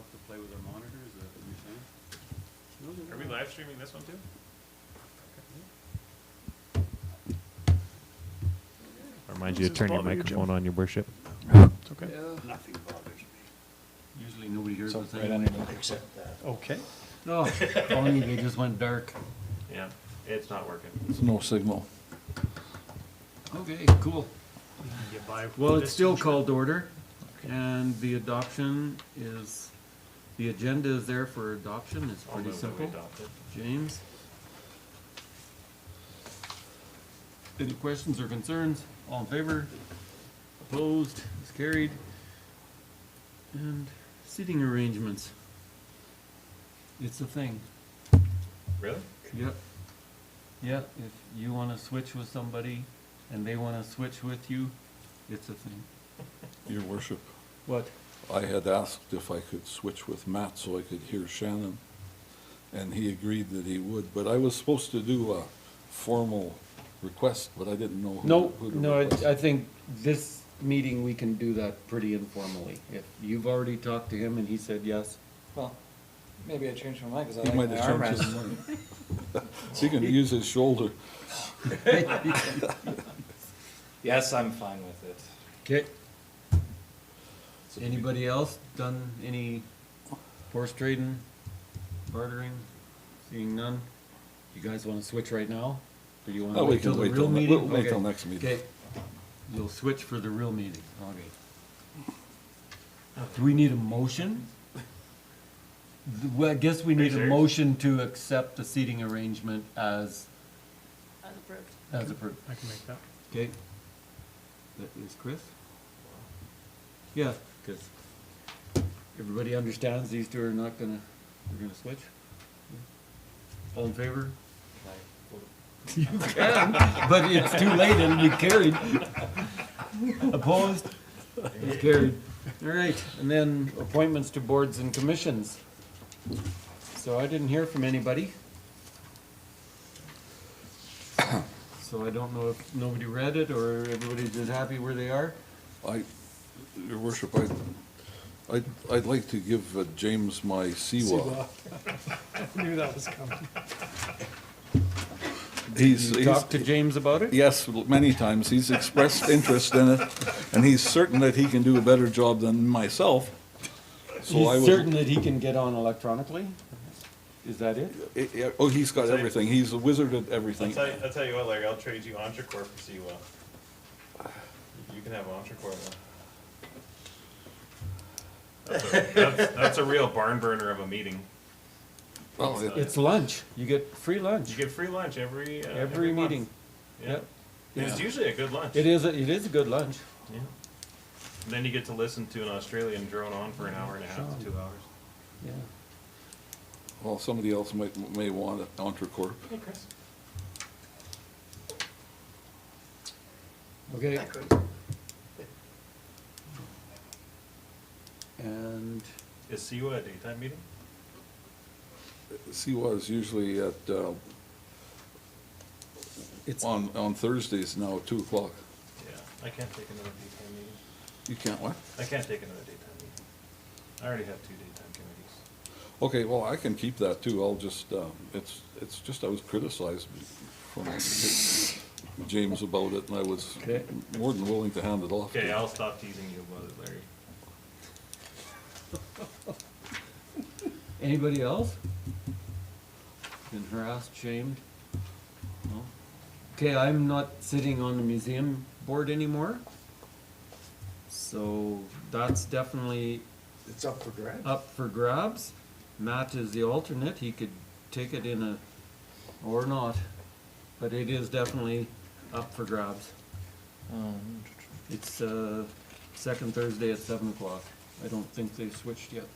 off to play with their monitor, is that what you're saying? No, they're Are we not. live streaming this one too? Remind you to turn your microphone on, your worship. It's okay. Nothing bothers me. Usually nobody hears So us right anyway. underneath, except that. Okay. No, funny, they just went dark. Yeah, it's not working. There's no signal. Okay, cool. You buy Well, this it's still insurance. called to order, and the adoption is, the agenda is there for adoption, it's I'll pretty move that we simple. adopt it. James? Any questions or concerns? All in favor? Opposed? It's carried. And seating arrangements. It's a thing. Really? Yep. Yep, if you wanna switch with somebody and they wanna switch with you, it's a thing. Your worship, What? I had asked if I could switch with Matt so I could hear Shannon, and he agreed that he would, but I was supposed to do a formal request, but I didn't know who to request. I think this meeting, we can do that pretty informally. If you've already talked to him and he said yes, Well, maybe I changed my mind because I He like might my have arm changed his rests. mind. He can use his shoulder. Yes, I'm fine with it. okay. Anybody else done any horse trading, bartering? Seeing none? You guys wanna switch right now? Or do you wanna Oh, we wait till can the wait real till, meeting? we'll wait Okay. till next meeting. Okay, you'll switch for the real meeting, okay. Do we need a motion? Well, I guess we Are you need a serious? motion to accept the seating arrangement as Approved. approved. I can make that. Okay. That is Chris? Yeah, cause everybody understands these two are not gonna, we're gonna switch? All in favor? You can, but it's too late and we carried. Opposed? It's carried. All right, and then appointments to boards and commissions. So I didn't hear from anybody. So I don't know if nobody read it or everybody's just happy where they are. Your worship, I'd like to give James my Siwa. I knew that was coming. You talked to James about it? Yes, many times. He's expressed interest in it, and he's certain that he can do a better job than myself. So I He's would. certain that he can get on electronically? Is that it? Oh, he's got everything. He's a wizard at everything. I'll tell you what, Larry, I'll trade you Entrecourt for Seawell. You can have Entrecourt one. That's a real barn burner of a meeting. Well, It's lunch. You get free lunch. You get free lunch every Every month. meeting. Yeah. Yep. And it's Yeah. usually a good lunch. It is a good lunch. Yeah. And then you get to listen to an Australian drone on for an hour and a half to 2 hours. Yeah. well, somebody else may want it, Entrecourt. Hey, Chris. Okay. And Is Siwa a daytime meeting? Siwa is usually at, it's, on Thursdays now at 2 o'clock. Yeah, I can't take another daytime meeting. You can't what? I can't take another daytime meeting. I already have 2 daytime committees. Okay, well, I can keep that too. I'll just, it's just I was criticized from James about it, and I was Okay. more than willing to hand it off. to Okay, him. I'll stop teasing you about it, Larry. anybody else? Been harassed, shamed? No? Okay, I'm not sitting on the museum board anymore. So that's definitely It's up for grabs. up for grabs. Matt is the alternate, he could take it in a, or not, but it is definitely up for grabs. It's, second Thursday at 7 o'clock. I don't think they've switched yet.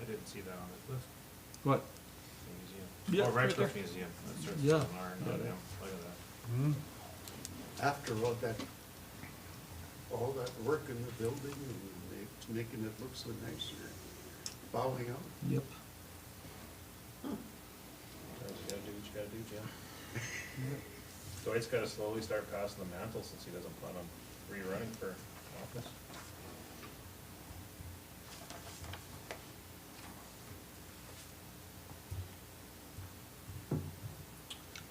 I didn't see that on this list. What? The museum. Yeah, Oh, right Radcliffe there. Museum. That's right. Yeah. It's on our, not him. Look at that. After all that work in the building and making it look so nice, you're bowing out. Yep. You gotta do what you gotta do, Jim. Dwight's gotta slowly start passing the mantle since he doesn't plan on rerunning for office.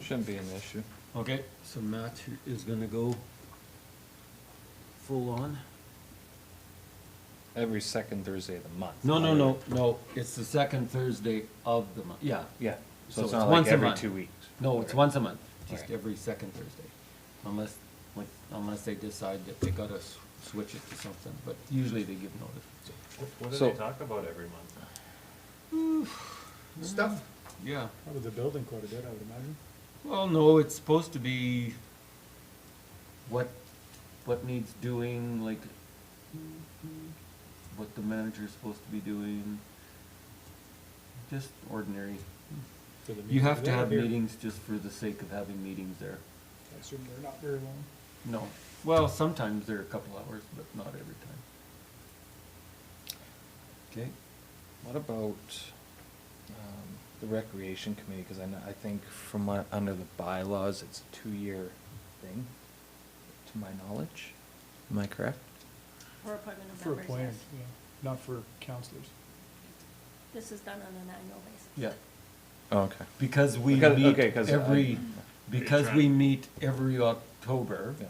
Shouldn't be an issue. Okay, so Matt is gonna go full on? Every second Thursday of the month. No, it's the second Thursday of the month, yeah. Yeah, So so it's it's not once like a every month. 2 weeks. No, it's Okay. once a month, just Alright. every second Thursday. Unless they decide that they gotta switch it to something, but usually they give notice. What do So- they talk about every month? Stuff. Yeah, Probably the building quite a bit, I would imagine. well, no, it's supposed to be what needs doing, like, what the manager's supposed to be doing. Just ordinary. For the You meeting have to there, have here. meetings just for the sake of having meetings there. I assume they're not very long. No, well, sometimes they're a couple hours, but not every time. Okay, What about the recreation committee? Because I think from what, under the bylaws, it's a 2-year thing, to my knowledge. Am I correct? For appointment of For members, appointed, yes. yeah, not for counselors. This is done on an annual basis. yeah, Oh, okay. because we Because- meet okay, 'cause I- because we meet every October, Yeah.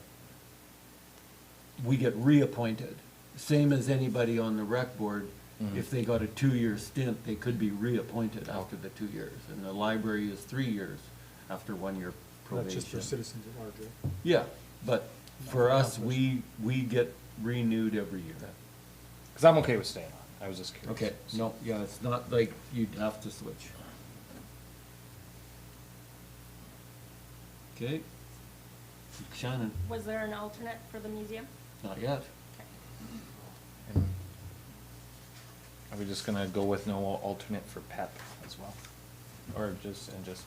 we get reappointed. Same as anybody on the rec board, Mhm. if they got a 2-year stint, they could be reappointed after the 2 years. And the library is 3 years after 1 year probation. That's just for citizens at large, right? Yeah, but Not for for us, counselors. we get renewed every year. Because I'm okay with staying on. I was just curious. Okay, no, yeah, it's not like you'd have to switch. Okay. Shannon, Was there an alternate for the museum? not yet. Okay. And are we just gonna go with no alternate for PEP as well? Or just, if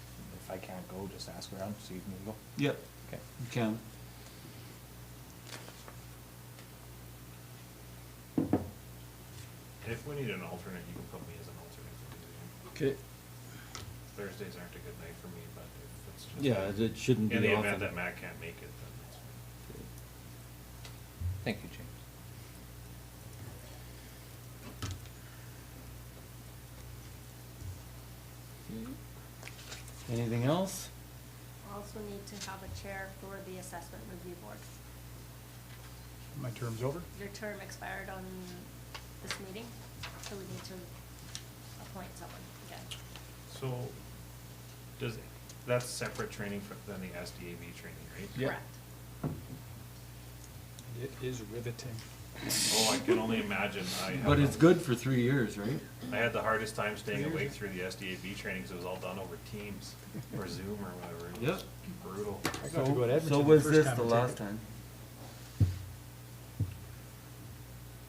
I can't go, just ask around, see if you can go? Yep, Okay. you can. If we need an alternate, you can put me as an alternate for the museum. Okay. Thursdays aren't a good night for me, but if it's just. Yeah, it shouldn't In be the often. event that Matt can't make it, then that's fine. Thank you, James. Anything else? Also need to have a chair for the assessment review board. My term's over. Your term expired on this meeting, so we need to appoint someone again. So, that's separate training than the SDAV training, right? Yeah. Correct. It is riveting. Oh, I can only imagine. But it's good for 3 years, right? I had the hardest time staying awake through the SDAV training because it was all done over Teams or Zoom or whatever. It was Yep. brutal. I got to go to Edmonton So the was first this time the I took last it. time?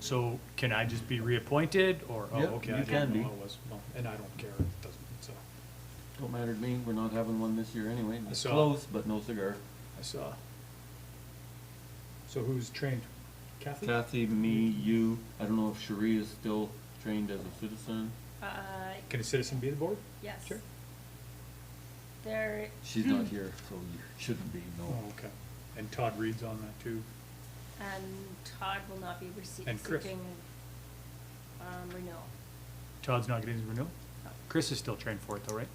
So can I just be reappointed or, oh, Yep, okay, you I can didn't be. know I was, well, and I don't care, it doesn't, so. Don't matter to me, we're not having one this year anyway. It's saw- close, but no cigar. I saw. So who's trained? Kathy? Kathy, me, you, I don't know if Cherie is still trained as a citizen. Can a citizen be the board? Yes. Sure. There, She's not here, so you shouldn't be, no. Oh, okay. And Todd Reed's on that too. and Todd will not be And Chris. seeking, renewal. Todd's not getting his renewal? No. Chris is still trained for it though, right?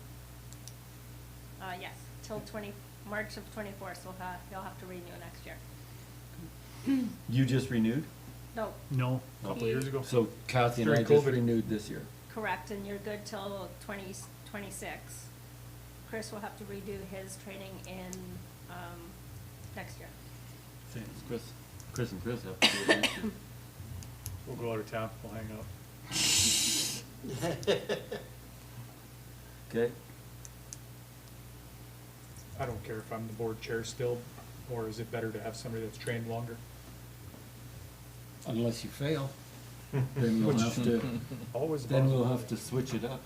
Yes, till March of 24, so he'll have to renew next year. You just renewed? No, No, a couple of years ago. So Kathy and I During just COVID. renewed this year. correct, and you're good till 2026. Chris will have to redo his training in, next year. Same as Chris. Chris and Chris have to do it next year. We'll go out of town, we'll hang out. Okay, I don't care if I'm the board chair still, or is it better to have somebody that's trained longer? unless you fail, then we'll Which- have to, Always. a then we'll possibility. have to switch it up.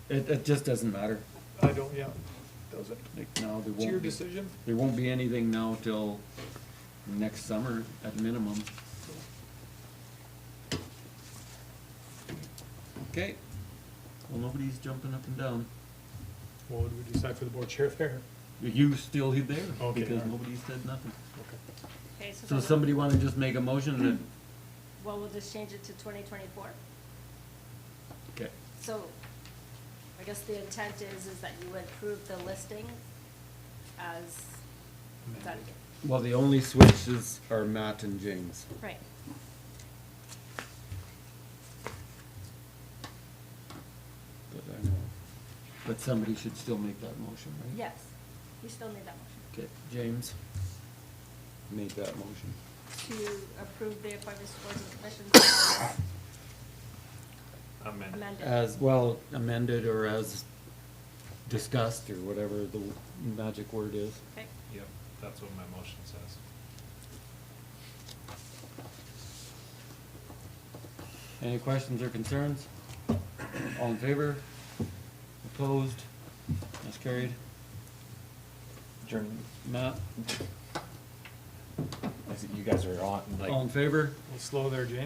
It just doesn't matter. I don't, yeah, does it? Like now, there It's your won't be, decision. there won't be anything now till next summer at minimum. Okay, well, nobody's jumping up and down. What would we decide for the board chair there? Are you still there? Okay, Because alright. nobody said nothing. Okay. Okay, So then somebody wanna just make a motion that, Well, we'll just change it to 2024. okay, So, I guess the intent is that you would approve the listing as, is that, Well, the only switches are Matt and James. right, But I know, but somebody should still make that motion, right? yes, you still need that motion. Okay, James made that motion. To approve the appointments, boards, and commissions Amended. amended. As, well, amended or as discussed, or whatever the magic word is. Okay, Yep, that's what my motion says. Any questions or concerns? All in favor? Opposed? That's carried. Adjournment. Matt, I see you guys are on, like. all in favor? A little slow there, James.